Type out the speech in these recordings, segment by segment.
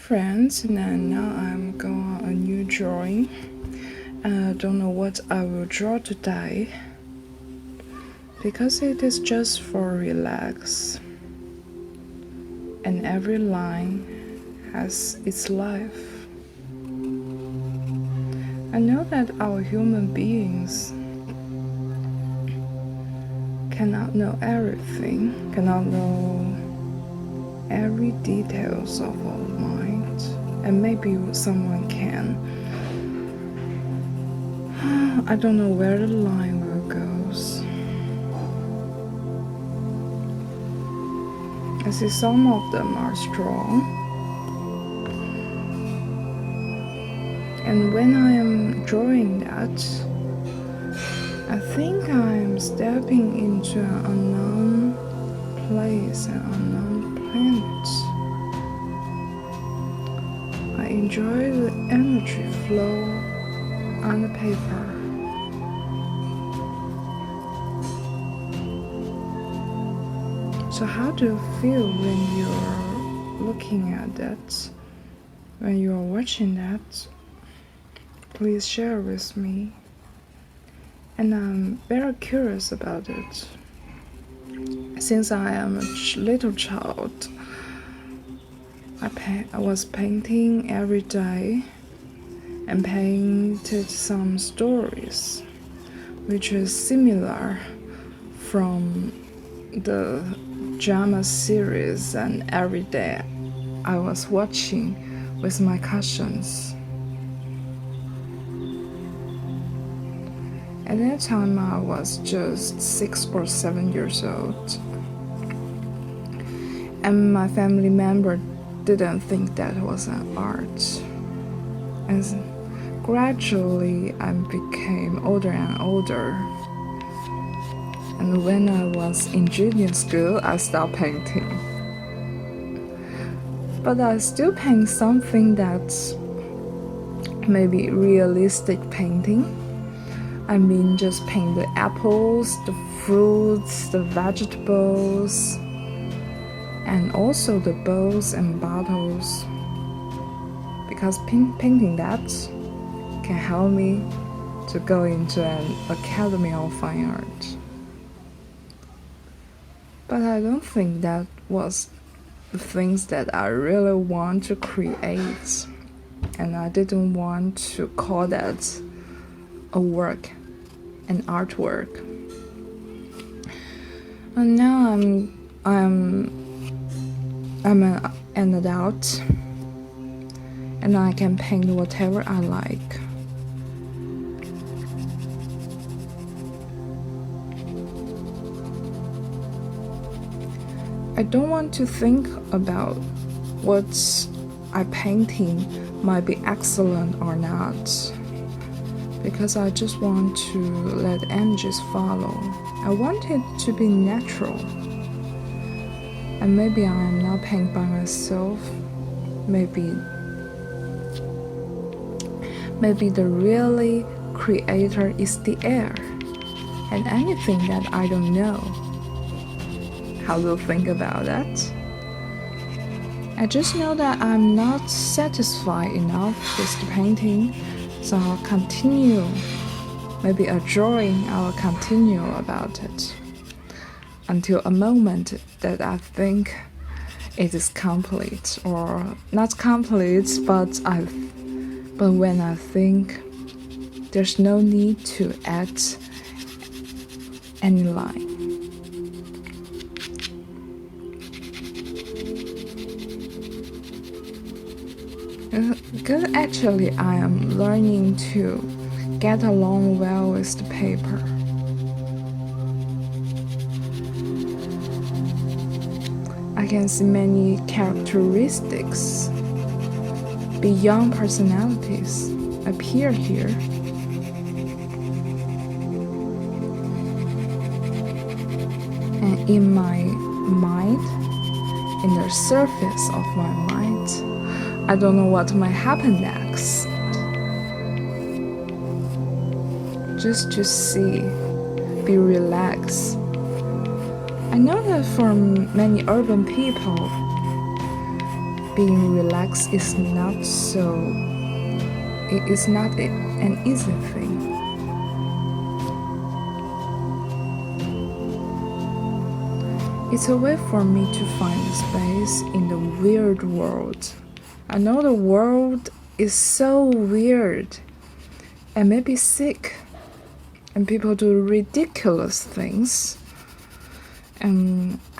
friends, and now I'm going on a new drawing. I don't know what I will draw today because it is just for relax, and every line has its life. I know that our human beings cannot know everything, cannot know every details of our mind, and maybe someone can. I don't know where the line will go. I see some of them are strong, and when I am drawing that, I think I am stepping into an unknown place, an unknown planet. I enjoy the energy flow on the paper. So how do you feel when you're looking at that, when you're watching that? Please share with me. And I'm very curious about it. Since I am a little child, I was painting every day and painted some stories which is similar from the drama series, and every day I was watching with my cousins. At that time I was just 6 or 7 years old, and my family member didn't think that was an art. And gradually I became older and older, and when I was in junior school I stopped painting. But I still paint something that's maybe realistic painting. I mean, just paint the apples, the fruits, the vegetables, and also the bowls and bottles, because painting that can help me to go into an academy of fine art. But I don't think that was the things that I really want to create, and I didn't want to call that a work, an artwork. And now I'm an adult, and I can paint whatever I like. I don't want to think about what I'm painting might be excellent or not, because I just want to let energies follow. I want it to be natural. And maybe I am not painting by myself. Maybe the really creator is the air, and anything that I don't know. How do you think about that? I just know that I'm not satisfied enough with the painting, so I'll continue. Maybe a drawing, I'll continue about it until a moment that I think it is complete, or not complete, but when I think there's no need to add any line. Because actually I am learning to get along well with the paper. I can see many characteristics beyond personalities appear here. And in my mind, in the surface of my mind, I don't know what might happen next. Just to see, be relaxed. I know that for many urban people, being relaxed is not so, it is not an easy thing. It's a way for me to find a space in the weird world. I know the world is so weird and maybe sick, and people do ridiculous things.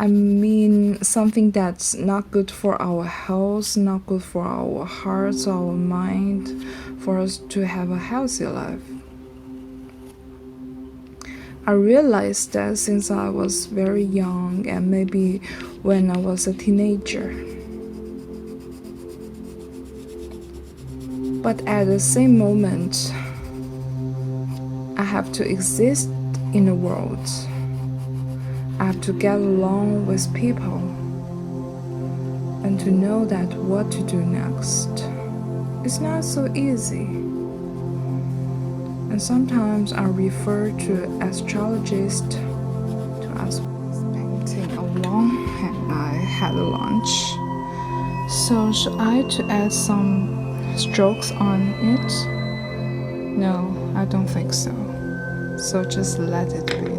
I mean, something that's not good for our health, not good for our hearts, our mind, for us to have a healthy life. I realized that since I was very young and maybe when I was a teenager. But at the same moment, I have to exist in the world. I have to get along with people and to know that what to do next is not so easy. And sometimes I refer to astrologists to ask painting along, and I had a lunch. So should I to add some strokes on it? No, I don't think so. So just let it be.